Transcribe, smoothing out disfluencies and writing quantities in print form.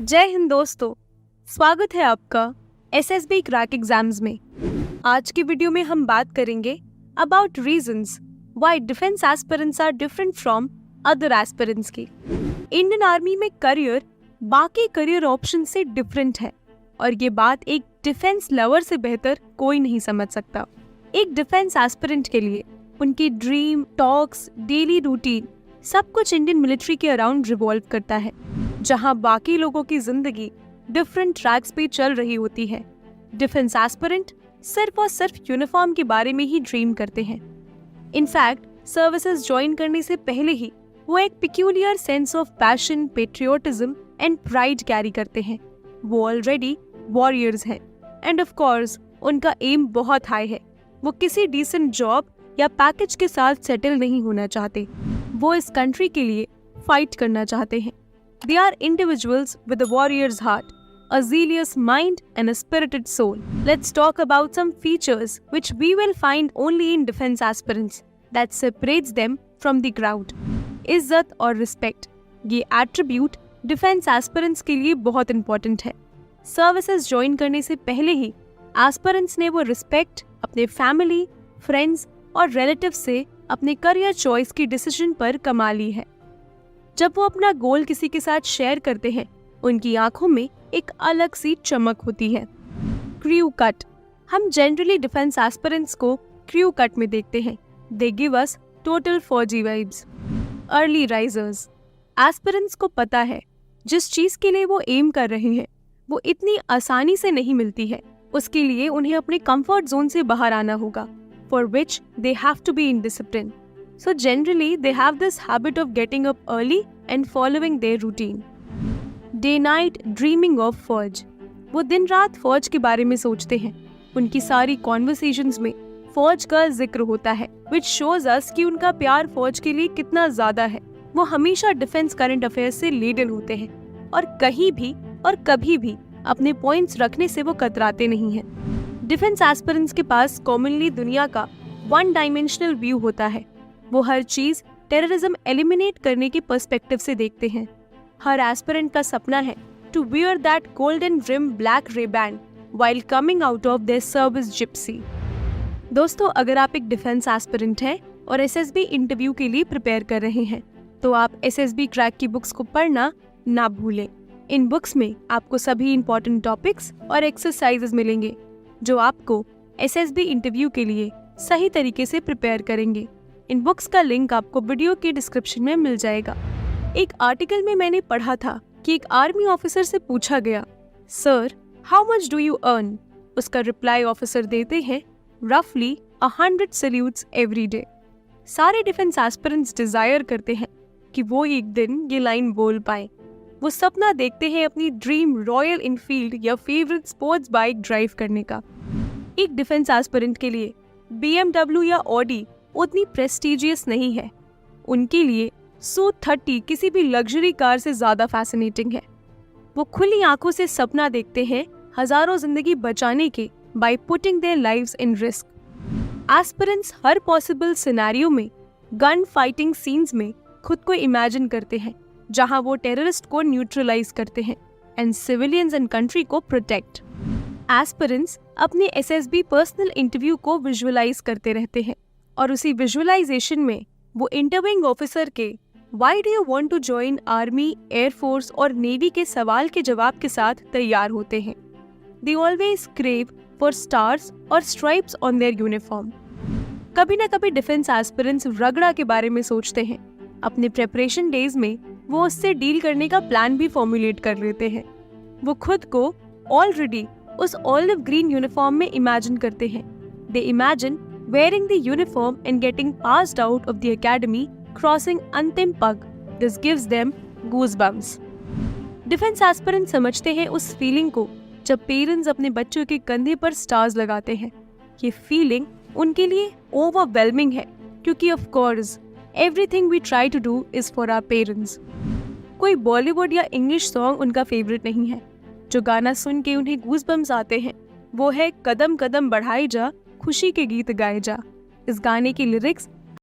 जय हिंद दोस्तों, स्वागत है आपका एसएसबी क्रैक एग्जाम्स में। आज की वीडियो में हम बात करेंगे about reasons why defence aspirants are different from other aspirants की। इंडियन आर्मी में करियर बाकी करियर ऑप्शन से डिफरेंट है और ये बात एक डिफेंस लवर से बेहतर कोई नहीं समझ सकता। एक डिफेंस एस्पिरेंट के लिए उनकी ड्रीम, टॉक्स, डेली रूटीन सब कुछ इंडियन मिलिट्री के अराउंड रिवॉल्व करता है, जहां बाकी लोगों की जिंदगी डिफरेंट ट्रैक्स पे चल रही होती है। डिफेंस एस्पिरेंट सिर्फ और सिर्फ यूनिफॉर्म के बारे में ही ड्रीम करते हैं। इनफैक्ट सर्विसेज ज्वाइन करने से पहले ही वो एक peculiar sense of passion, patriotism and pride carry करते हैं। वो ऑलरेडी वॉरियर्स हैं एंड ऑफ कोर्स उनका एम बहुत हाई है। वो किसी डिसेंट जॉब या पैकेज के साथ सेटल नहीं होना चाहते, वो इस कंट्री के लिए फाइट करना चाहते हैं। They are individuals with a warrior's heart, a zealous mind and a spirited soul. Let's talk about some features which we will find only in defense aspirants that separates them from the crowd. इज्जत और respect, ये attribute defence aspirants के लिए बहुत important है। Services join करने से पहले ही एस्पिरेंट्स ने वो रिस्पेक्ट अपने फैमिली, फ्रेंड्स और रिलेटिव से अपने करियर चॉइस की डिसीजन पर कमा ली है। जब वो अपना गोल किसी के साथ शेयर करते हैं, उनकी आंखों में एक अलग सी चमक होती है। क्रू कट, हम जनरली डिफेंस एस्पिरेंट्स को क्रू कट में देखते हैं। दे गिव अस टोटल फौजी वाइब्स। अर्ली राइजर्स, एस्पिरेंट्स को पता है जिस चीज के लिए वो एम कर रहे हैं वो इतनी आसानी से नहीं मिलती है। उसके लिए उन्हें अपने कंफर्ट जोन से बाहर आना होगा, for which they have to be in discipline. So generally, they have this habit of getting up early and following their routine. Day-night dreaming of फौज, वो दिन रात फौज के बारे में सोचते हैं। उनकी सारी कॉन्वर्सेशंस में फौज का जिक्र होता है, which shows us कि उनका प्यार फौज के लिए कितना ज्यादा है। वो हमेशा डिफेंस करंट अफेयर्स से लेडन होते हैं और कहीं भी और कभी भी अपने पॉइंट्स रखने से वो कतराते नहीं हैं। डिफेंस एस्पिरेंट्स के पास कॉमनली दुनिया का वन डायमेंशनल व्यू होता है। वो हर चीज टेररिज्म एलिमिनेट करने के पर्सपेक्टिव से देखते हैं। हर एस्पिरेंट का सपना है to wear that golden rim black riband while coming out of their service Gypsy. दोस्तों, अगर आप एक डिफेंस एस्पिरेंट हैं और एसएसबी इंटरव्यू के लिए प्रिपेयर कर रहे हैं तो आप एसएसबी क्रैक की बुक्स को पढ़ना ना भूलें। इन बुक्स में आपको सभी इंपॉर्टेंट टॉपिक्स और एक्सरसाइजेस मिलेंगे जो आपको एसएसबी इंटरव्यू के लिए सही तरीके से प्रिपेयर करेंगे। इन बुक्स का लिंक आपको वीडियो के डिस्क्रिप्शन में मिल जाएगा। एक आर्टिकल में मैंने पढ़ा था कि एक आर्मी ऑफिसर से पूछा गया, sir how much do you earn? उसका रिप्लाई ऑफिसर देते हैं, रफली 100 सैल्यूट्स एवरी डे। सारे डिफेंस एस्पिरेंट्स डिजायर करते हैं कि वो एक दिन ये लाइन बोल पाए। वो सपना देखते हैं अपनी ड्रीम रॉयल इनफील्ड या फेवरेट स्पोर्ट्स बाइक ड्राइव करने का। एक डिफेंस एस्पिरेंट के लिए BMW या ऑडी उतनी प्रेस्टिजियस नहीं है। उनके लिए SU-30 किसी भी लग्जरी कार से ज्यादा फैसिनेटिंग है। वो खुली आंखों से सपना देखते हैं हजारों जिंदगी बचाने के by putting their lives in risk. Aspirants her possible scenario में गन फाइटिंग सीन्स में खुद को इमेजिन करते हैं जहां वो टेररिस्ट को न्यूट्रलाइज करते हैं एंड सिविलियंस एंड कंट्री को प्रोटेक्ट। एस्पिरेंट्स अपने एसएसबी पर्सनल इंटरव्यू को विजुअलाइज करते रहते हैं और उसी विजुअलाइजेशन में वो इंटरव्यूइंग ऑफिसर के why do you want to join army, air force और नेवी के सवाल के जवाब के साथ तैयार होते हैं। They always crave for stars और स्ट्राइप्स ऑन देयर यूनिफॉर्म। कभी न कभी डिफेंस एस्पिरेंट्स रगड़ा के बारे में सोचते हैं। अपने प्रेपरेशन डेज में वो उससे डील करने का प्लान भी फॉर्मुलेट कर लेते हैं। वो खुद को ऑलरेडी उस ऑलिव ग्रीन यूनिफॉर्म में इमेजिन करते हैं। दे imagine wearing the uniform and getting passed out of the academy, crossing अंतिम पग. This gives them goosebumps. Defence aspirant समझते हैं उस फीलिंग को जब पेरेंट्स अपने बच्चों के कंधे पर स्टार्स लगाते हैं। ये फीलिंग उनके लिए ओवरवेलमिंग है क्योंकि of course everything we try to do is for our parents. कोई बॉलीवुड या इंग्लिश सॉन्ग उनका फेवरेट नहीं है। जो गाना सुन के उन्हें गूजबम्स आते हैं वो है कदम कदम बढ़ाई जा, खुशी के गीत गाए जा। इस गाने की लिरिक्स